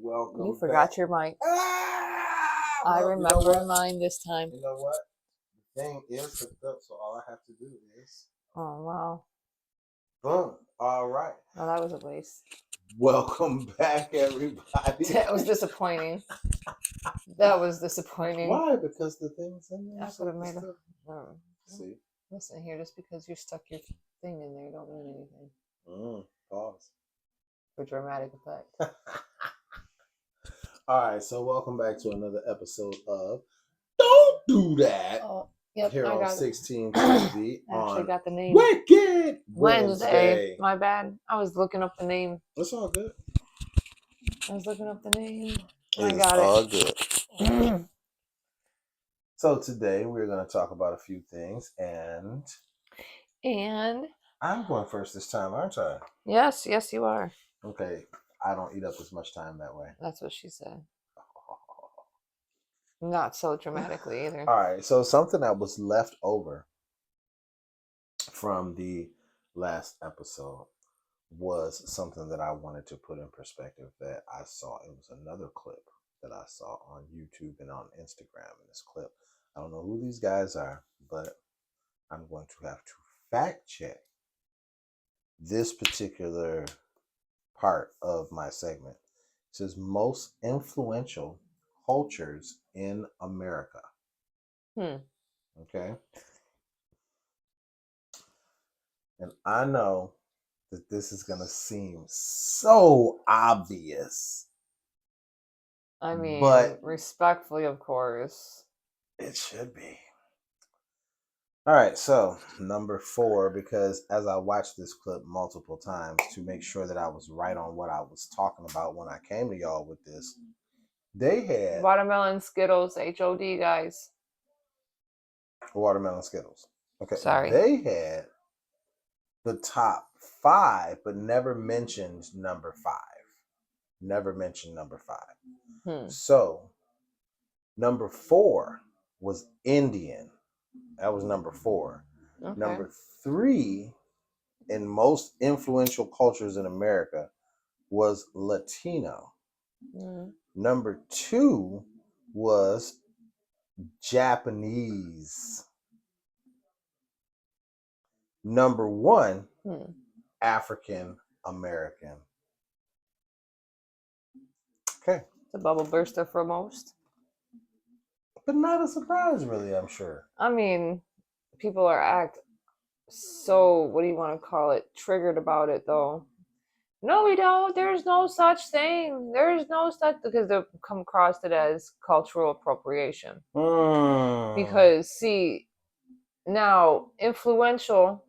Welcome You forgot back. your mic. Well, I you know remember what? mine this time. You know what? The thing is hooked up, so all I have to do is Oh, wow. boom. All right. Well, that was a waste. Welcome back, everybody. That was disappointing. That was disappointing. Why? Because the thing's in there. I so could have made still- See? Listen here, just because you stuck your thing in there don't mean anything. Pause. For dramatic effect. All right, so welcome back to another episode of Don't Do That. Oh, yep, Here I on got 16 TV I actually on got the name. Wicked Wednesday. My bad. I was looking up the name. It's all good. I was looking up the name. It's I got all it. good. So today we're going to talk about a few things, and I'm going first this time, aren't I? Yes, you are. Okay, I don't eat up as much time that way. That's what she said. Not so dramatically either. All right, so something that was left over from the last episode was something that I wanted to put in perspective that I saw. It was another clip that I saw on YouTube and on Instagram. In this clip, I don't know who these guys are, but I'm going to have to fact check this particular part of my segment. It says most influential cultures in America. Okay. And I know that this is going to seem so obvious. I mean, but respectfully, of course. It should be. All right, so number 4, because as I watched this clip multiple times to make sure that I was right on what I was talking about when I came to y'all with this, they had watermelon Skittles, HOD, guys. Watermelon Skittles. Okay, sorry. They had the top 5, but never mentioned number 5. Never mentioned number 5. So number 4 was Indian. That was number 4. Okay. Number 3 in most influential cultures in America was Latino. Number 2 was Japanese. Number 1, African American. Okay. The bubble burster for most. But not a surprise, really, I'm sure. I mean, people are so, what do you want to call it, triggered about it, though. No, we don't. There's no such thing. There's no such, because they come across it as cultural appropriation. Because, see, now, influential,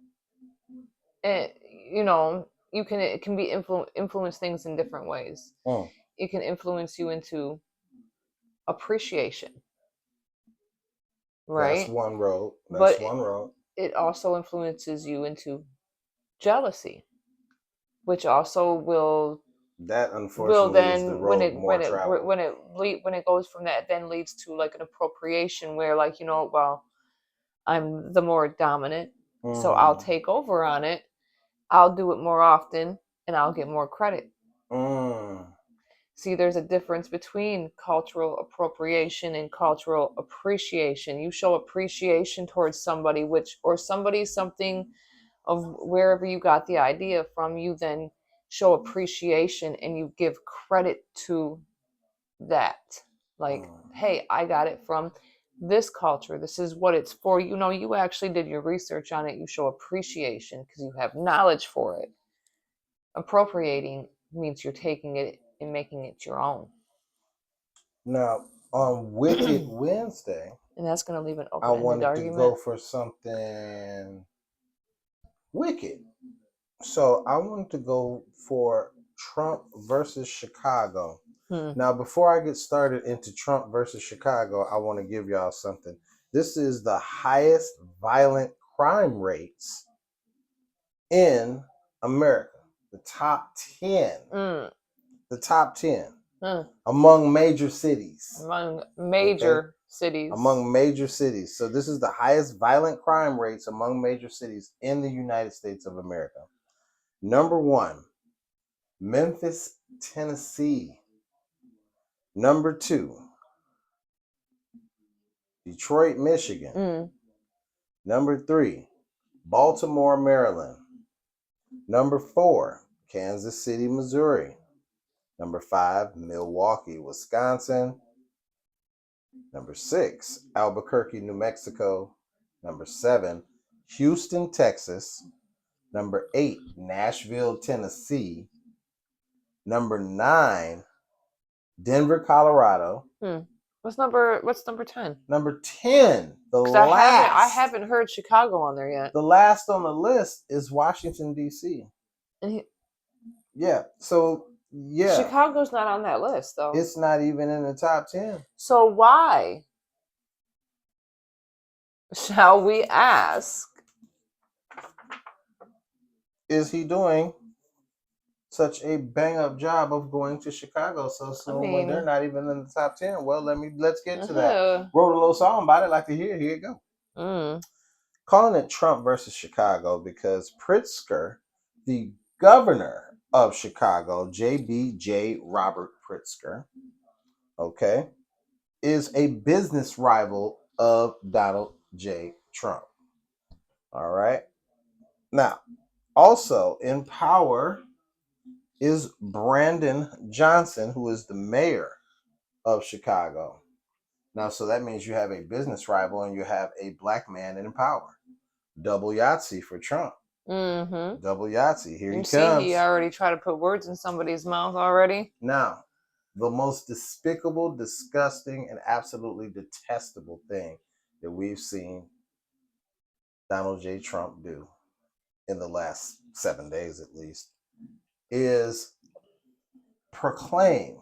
you know, it can be influence things in different ways. It can influence you into appreciation. Right? That's one road. It also influences you into jealousy, which also will then is the road more traveled. when it goes from that, then leads to like an appropriation where, like, well, I'm the more dominant, so I'll take over on it. I'll do it more often, and I'll get more credit. See, there's a difference between cultural appropriation and cultural appreciation. You show appreciation towards somebody, something of wherever you got the idea from, you then show appreciation and you give credit to that. Like, hey, I got it from this culture. This is what it's for. You actually did your research on it. You show appreciation because you have knowledge for it. Appropriating means you're taking it and making it your own. Now, on Wicked Wednesday, and that's going to leave an open-ended argument. I wanted to go for something wicked. So I wanted to go for Trump versus Chicago. Now, before I get started into Trump versus Chicago, I want to give y'all something. This is the highest violent crime rates in America. The top 10. The top 10. Among major cities. Among major cities. So this is the highest violent crime rates among major cities in the United States of America. Number 1, Memphis, Tennessee. Number 2, Detroit, Michigan. Mm. Number 3, Baltimore, Maryland. Number 4, Kansas City, Missouri. Number 5, Milwaukee, Wisconsin. Number 6, Albuquerque, New Mexico. Number 7, Houston, Texas. Number 8, Nashville, Tennessee. Number 9, Denver, Colorado. What's number 10? Number 10, the 'Cause last. I haven't heard Chicago on there yet. The last on the list is Washington, D.C. And Yeah. So, yeah. Chicago's not on that list, though. It's not even in the top 10. So why, shall we ask, is he doing such a bang up job of going to Chicago so soon when they're not even in the top 10? Well, let's get to that. Wrote a little song about it, like to hear. Here you go. Calling it Trump versus Chicago because Pritzker, the governor of Chicago, JBJ Robert Pritzker, okay, is a business rival of Donald J. Trump. All right. Now, also in power is Brandon Johnson, who is the mayor of Chicago. Now, so that means you have a business rival and you have a black man in power. Double Yahtzee for Trump. Double Yahtzee. Here he comes. He already tried to put words in somebody's mouth already. Now, the most despicable, disgusting, and absolutely detestable thing that we've seen Donald J. Trump do in the last 7 days at least is proclaim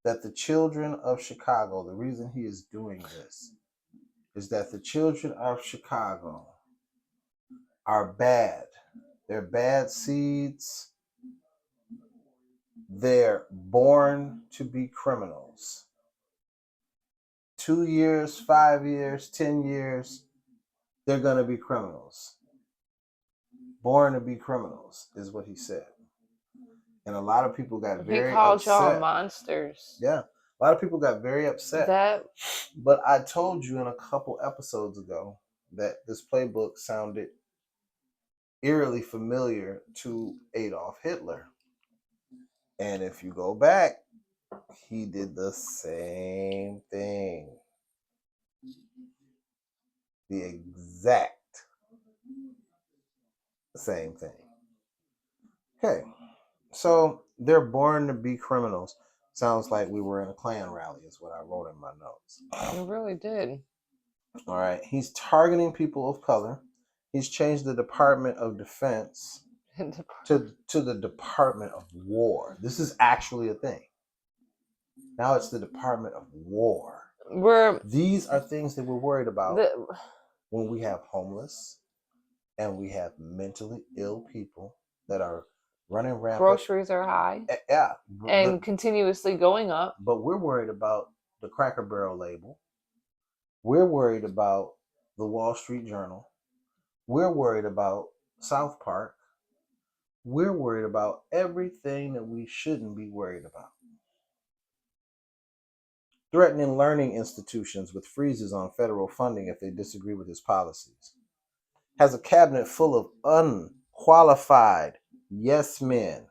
that the children of Chicago, the reason he is doing this is that the children of Chicago are bad. They're bad seeds. They're born to be criminals. 2 years, 5 years, 10 years, they're going to be criminals. Born to be criminals is what he said. And a lot of people got very upset. He called y'all monsters. Yeah. A lot of people got very upset. But I told you in a couple episodes ago that this playbook sounded eerily familiar to Adolf Hitler. And if you go back, he did the same thing. The exact same thing. Okay. So they're born to be criminals. Sounds like we were in a Klan rally, is what I wrote in my notes. It really did. All right. He's targeting people of color. He's changed the Department of Defense to the Department of War. This is actually a thing. Now it's the Department of War. These are things that we're worried about when we have homeless and we have mentally ill people that are running rampant. Groceries are high. Yeah. And continuously going up. But we're worried about the Cracker Barrel label. We're worried about the Wall Street Journal. We're worried about South Park. We're worried about everything that we shouldn't be worried about. Threatening learning institutions with freezes on federal funding if they disagree with his policies. Has a cabinet full of unqualified yes men.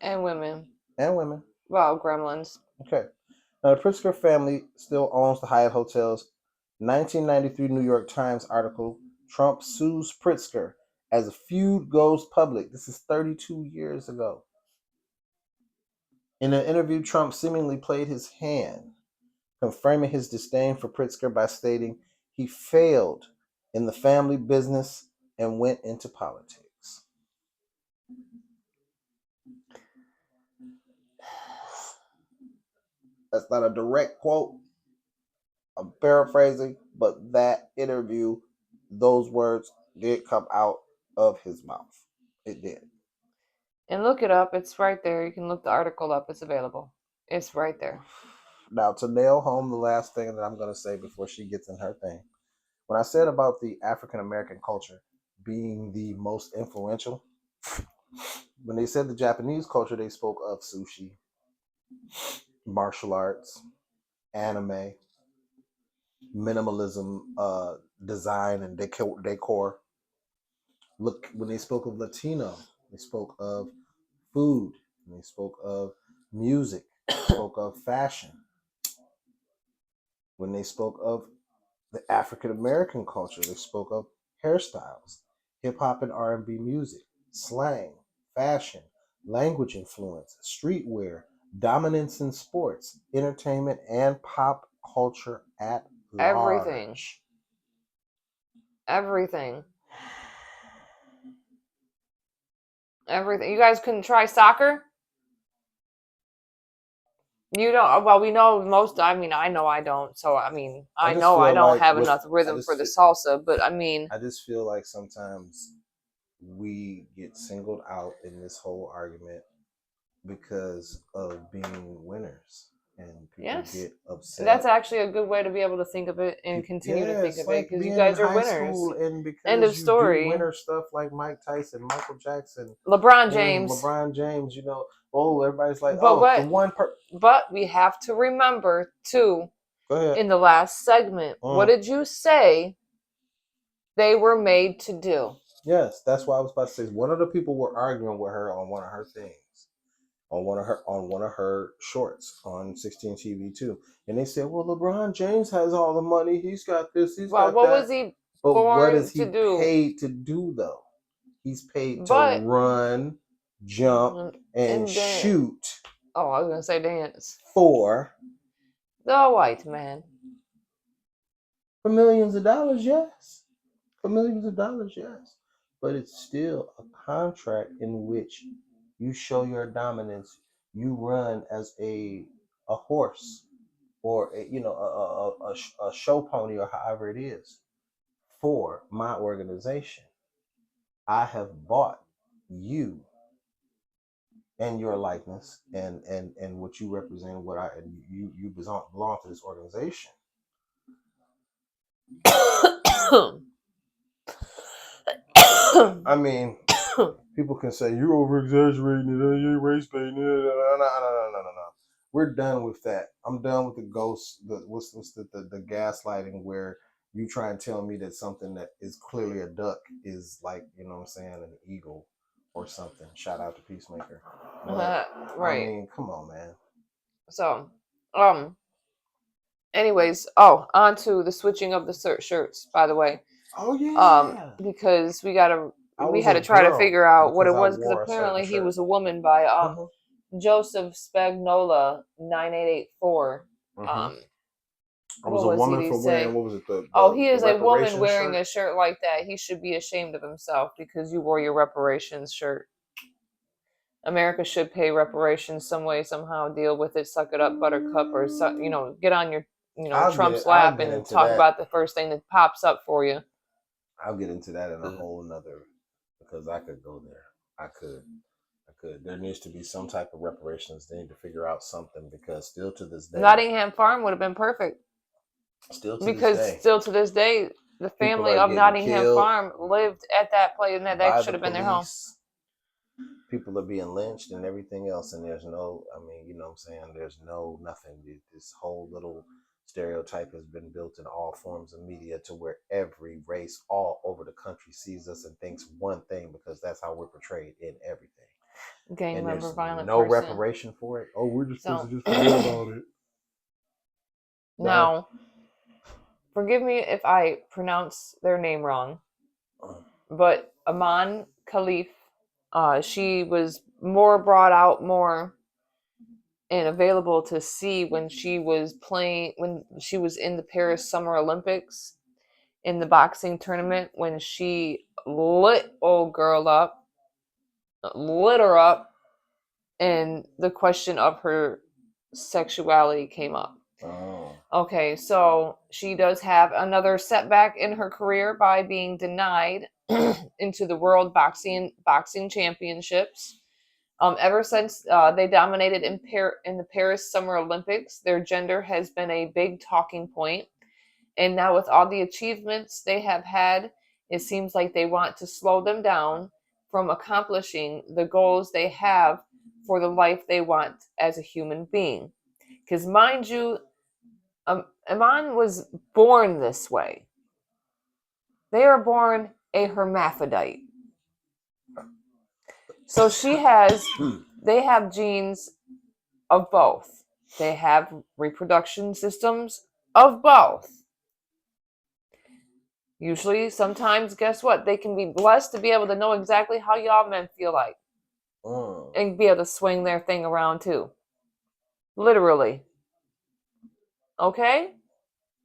And women. Well, gremlins. Okay. Now, the Pritzker family still owns the Hyatt Hotels. 1993 New York Times article, Trump sues Pritzker as a feud goes public. This is 32 years ago. In an interview, Trump seemingly played his hand, confirming his disdain for Pritzker by stating he failed in the family business and went into politics. That's not a direct quote. I'm paraphrasing, but that interview, those words did come out of his mouth. It did. And look it up. It's right there. You can look the article up. It's available. It's right there. Now, to nail home the last thing that I'm going to say before she gets in her thing. When I said about the African American culture being the most influential, when they said the Japanese culture, they spoke of sushi. martial arts, anime, minimalism, design and decor. Look, when they spoke of Latino, they spoke of food, and they spoke of music, spoke of fashion. When they spoke of the African American culture, they spoke of hairstyles, hip hop and R&B music, slang, fashion, language influence, streetwear, dominance in sports, entertainment, and pop culture at Everything. large. Everything. Everything. You guys couldn't try soccer? You don't. Well, we know most. I mean, I know I don't. So I mean, I just know I feel don't like have with enough I rhythm for the salsa. But I mean, I just feel like sometimes we get singled out in this whole argument because of being winners, and people yes, get upset. that's actually a good way to be able to think of it and continue to think It's of it like because you being in guys are high winners. school, and End because of you do story. winner stuff like Mike Tyson, Michael Jackson, LeBron James. LeBron James. You know, oh, everybody's like, But oh, what? the one per. But we have to remember too. Go ahead. In the last segment, what did you say they were made to do? Yes, that's what I was about to say. One of the people were arguing with her on one of her things, on one of her shorts on 16 TV too, and they said, "Well, LeBron James has all the money. He's got this. He's got that." What was he But what born is he to do? paid to do though? He's paid to But run, jump, and shoot. Oh, I was gonna say dance. For the white man. For millions of dollars, yes. For millions of dollars, yes. But it's still a contract in which you show your dominance. You run as a horse, or a show pony, or however it is, for my organization. I have bought you and your likeness, and what you represent, what I and you belong to this organization. I mean, people can say you're over exaggerating it, you're race baiting it. No. We're done with that. I'm done with the ghost. What's the gaslighting where you try and tell me that something that is clearly a duck is like, you know what I'm saying, an eagle or something. Shout out to Peacemaker. But, right. I mean, come on, man. So, anyways, on to the switching of the shirts, by the way. Oh yeah. Because we had to try to figure out what it was, because apparently he was a woman by Joseph Spagnola 9884. I was a woman for wearing, what was it? He is a woman wearing a shirt like that. He should be ashamed of himself because you wore your reparations shirt. America should pay reparations some way, somehow. Deal with it. Suck it up, Buttercup, or get on your Trump's lap and talk about the first thing that pops up for you. I'll get into that in a whole nother, because I could go there. I could. There needs to be some type of reparations. They need to figure out something, because still to this day, Nottingham Farm would have been perfect. Still to this day, the family of Nottingham Farm lived at that place, and that should have been their home. People are being lynched and everything else, and there's no, I mean, you know what I'm saying, there's nothing. This whole little stereotype has been built in all forms of media, to where every race all over the country sees us and thinks one thing, because that's how we're portrayed in everything. Gang member, violent no person. reparation for it. Oh, we're just supposed to just forget about it. Now, forgive me if I pronounce their name wrong, but Aman Khalif, she was more brought out more and available to see when she was in the Paris Summer Olympics in the boxing tournament, when she lit old girl up, lit her up, and the question of her sexuality came up. Oh. Okay, so she does have another setback in her career by being denied into the World Boxing Championships. Ever since they dominated in the Paris Summer Olympics, their gender has been a big talking point. And now, with all the achievements they have had, it seems like they want to slow them down from accomplishing the goals they have for the life they want as a human being. Because mind you, Iman was born this way. They are born a hermaphrodite. So they have genes of both. They have reproduction systems of both. Usually, sometimes, guess what? They can be blessed to be able to know exactly how y'all men feel like. And be able to swing their thing around too. Literally. Okay?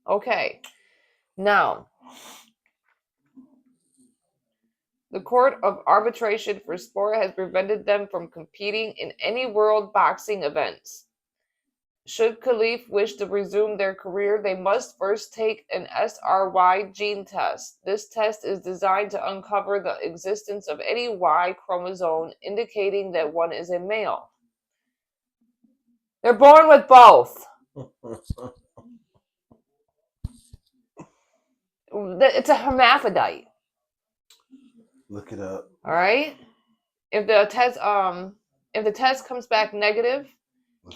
Okay. Now, the Court of Arbitration for Sport has prevented them from competing in any world boxing events. Should Khalif wish to resume their career, they must first take an SRY gene test. This test is designed to uncover the existence of any Y chromosome indicating that one is a male. They're born with both. It's a hermaphrodite. Look it up. All right. If the test comes back negative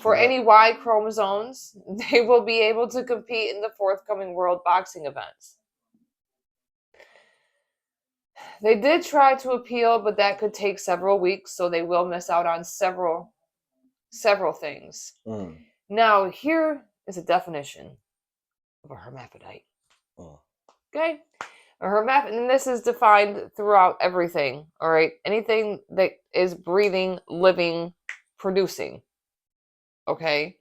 for any Y chromosomes, they will be able to compete in the forthcoming world boxing events. They did try to appeal, but that could take several weeks, so they will miss out on several things. Now, here is a definition of a hermaphrodite. Okay? A hermaphrodite, and this is defined throughout everything, all right? Anything that is breathing, living, producing. Okay?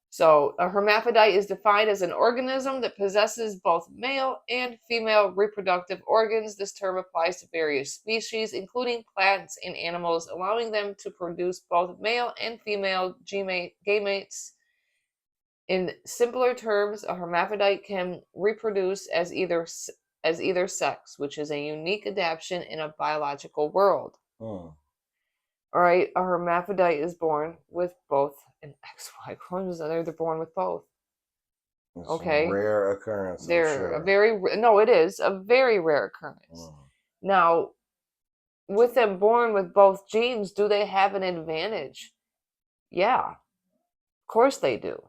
So, a hermaphrodite is defined as an organism that possesses both male and female reproductive organs. This term applies to various species, including plants and animals, allowing them to produce both male and female gametes. In simpler terms, a hermaphrodite can reproduce as either sex, which is a unique adaptation in a biological world. All right, a hermaphrodite is born with both an XY chromosome. They're born with both. It's okay, a rare occurrence. It is a very rare occurrence. Now, with them born with both genes, do they have an advantage? Yeah, of course they do.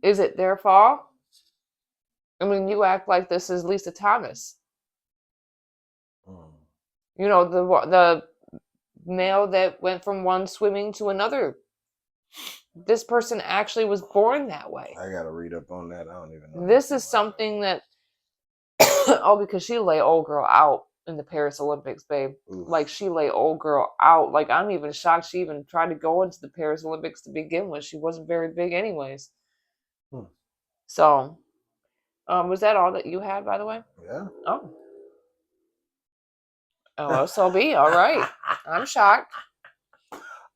Is it their fault? I mean, you act like this is Lisa Thomas. You know, the male that went from one swimming to another. This person actually was born that way. I gotta read up on that. I don't even know. This is something that because she lay old girl out in the Paris Olympics, babe. Oof. Like, she lay old girl out. Like, I'm even shocked she even tried to go into the Paris Olympics to begin with. She wasn't very big anyways. So, was that all that you had, by the way? Yeah. Oh. LSLB, all right. I'm shocked.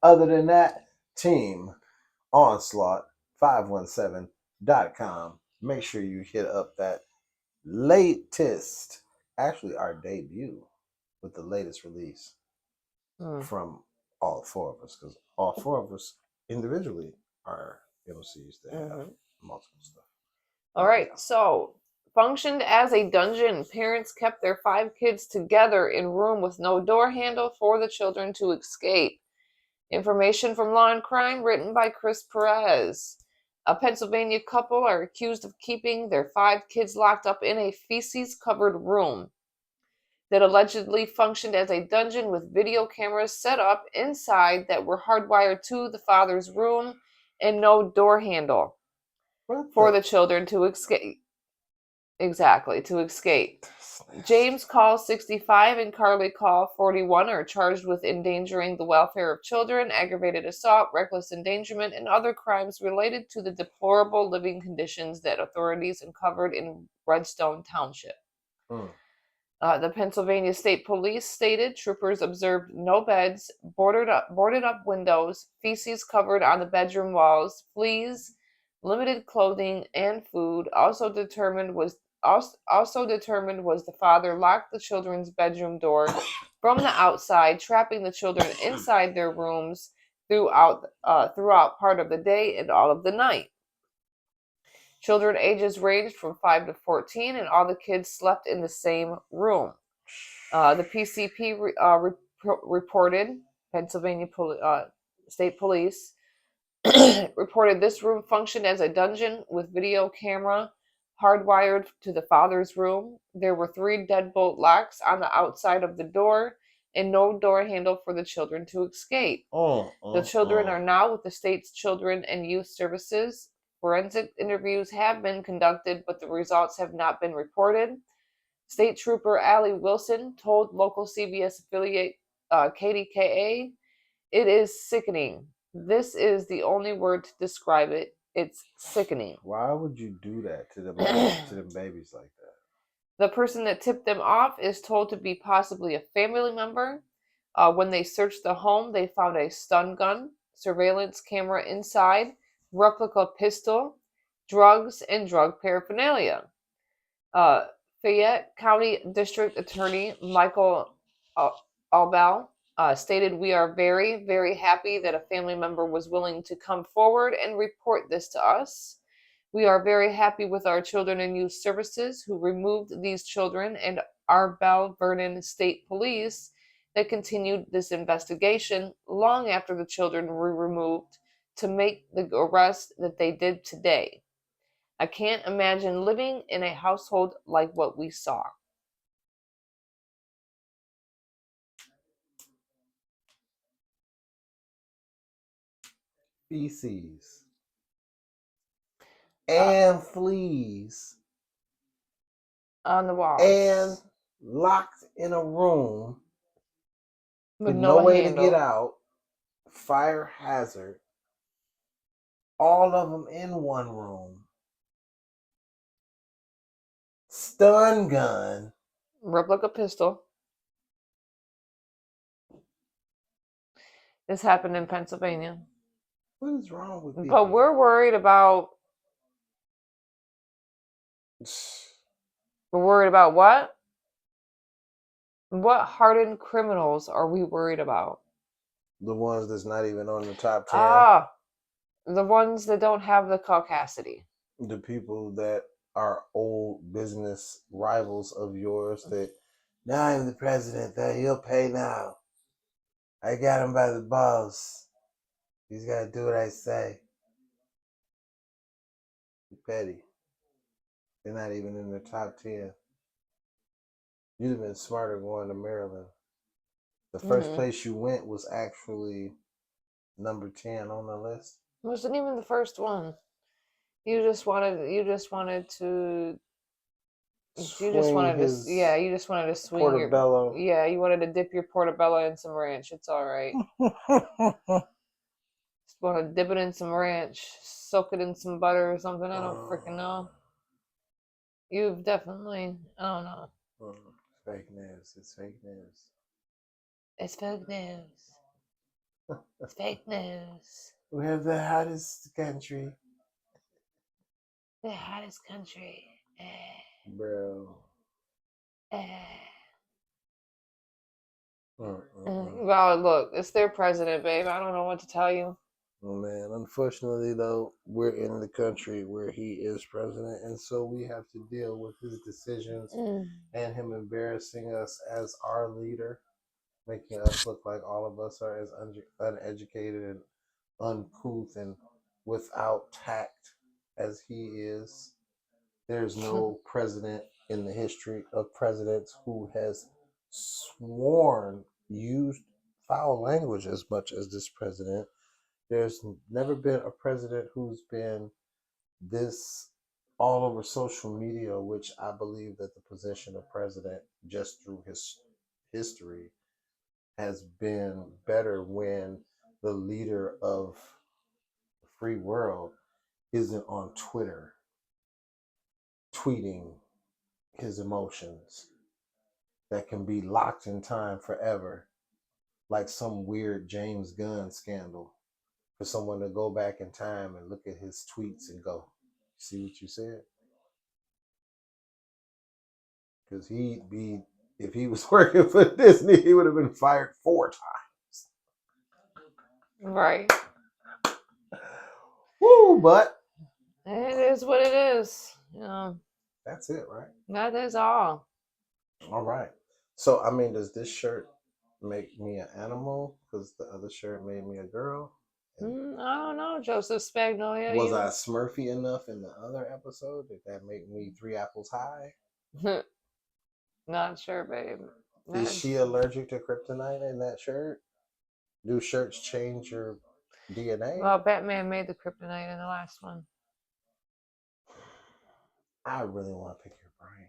Other than that, Team Onslaught 517.com. Make sure you hit up that latest, actually our debut with the latest release from all four of us, because all four of us individually are MCs that have multiple stuff. All right, so functioned as a dungeon. Parents kept their 5 kids together in room with no door handle for the children to escape. Information from Law and Crime, written by Chris Perez. A Pennsylvania couple are accused of keeping their 5 kids locked up in a feces-covered room that allegedly functioned as a dungeon with video cameras set up inside that were hardwired to the father's room and no door handle for the children to escape. Exactly, to escape. James Call, 65, and Carly Call, 41, are charged with endangering the welfare of children, aggravated assault, reckless endangerment, and other crimes related to the deplorable living conditions that authorities uncovered in Redstone Township. The Pennsylvania State Police stated troopers observed no beds, boarded up windows, feces covered on the bedroom walls, fleas, limited clothing, and food. Also determined was the father locked the children's bedroom door from the outside, trapping the children inside their rooms throughout part of the day and all of the night. Children ages ranged from 5 to 14, and all the kids slept in the same room. The PCP reported, Pennsylvania State Police, reported this room functioned as a dungeon with video camera hardwired to the father's room. There were 3 deadbolt locks on the outside of the door and no door handle for the children to escape. The children are now with the state's Children and Youth Services. Forensic interviews have been conducted, but the results have not been reported. State Trooper Allie Wilson told local CBS affiliate KDKA, "It is sickening. This is the only word to describe it. It's sickening." Why would you do that to them babies like that? The person that tipped them off is told to be possibly a family member. When they searched the home, they found a stun gun, surveillance camera inside, replica pistol, drugs, and drug paraphernalia. Uh, Fayette County District Attorney Michael Albal stated, "We are very, very happy that a family member was willing to come forward and report this to us. We are very happy with our Children and Youth Services who removed these children and our Bell Vernon State Police that continued this investigation long after the children were removed to make the arrest that they did today. I can't imagine living in a household like what we saw." Feces and fleas On the walls. and locked in a room with no way handle. to get out, fire hazard, all of them in one room, stun gun, replica pistol. This happened in Pennsylvania. What is wrong with people? But we're worried about. We're worried about what? What hardened criminals are we worried about? The ones that's not even on the top 10. The ones that don't have the caucasity. The people that are old business rivals of yours that, now I'm the president, that he'll pay now. I got him by the balls. He's got to do what I say. Petty. They're not even in the top 10. You'd have been smarter going to Maryland. The first place you went was actually number 10 on the list. It wasn't even the first one. You just wanted to you just wanted to swing portobello. you wanted to dip your portobello in some ranch. It's all right. Just want to dip it in some ranch, soak it in some butter or something. I don't freaking know. You've definitely, I don't know. Fake news. It's fake news. It's fake news. It's fake news. We have the hottest country. The hottest country. Bro. Well, look, it's their president, babe. I don't know what to tell you. Oh, man, unfortunately, though, we're in the country where he is president, and so we have to deal with his decisions and him embarrassing us as our leader, making us look like all of us are as uneducated and uncouth and without tact as he is. There's no president in the history of presidents who has used foul language as much as this president. There's never been a president who's been this all over social media, which I believe that the position of president, just through his history, has been better when the leader of the free world isn't on Twitter tweeting his emotions that can be locked in time forever, like some weird James Gunn scandal. For someone to go back in time and look at his tweets and go, see what you said? Because if he was working for Disney, he would have been fired 4 times. Right. Woo, but it is what it is. That's it, right? That is all. All right. So, I mean, does this shirt make me an animal because the other shirt made me a girl? And I don't know, Joseph Spagnolia. was I Smurfy enough in the other episode? Did that make me 3 apples high? Not sure, babe. Is she allergic to kryptonite in that shirt? Do shirts change your DNA? Well, Batman made the kryptonite in the last one. I really want to pick your brain.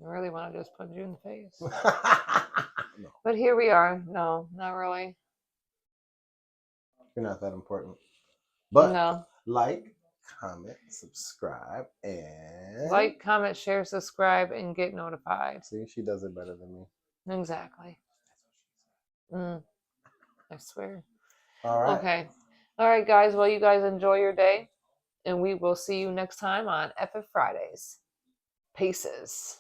I really want to just punch you in the face. No. But here we are. No, not really. You're not that important. But no. Like, comment, subscribe, and Like, comment, share, subscribe, and get notified. See, she does it better than me. Exactly. I swear. All right. Okay. All right, guys. Well, you guys enjoy your day, and we will see you next time on FF Fridays. Pieces.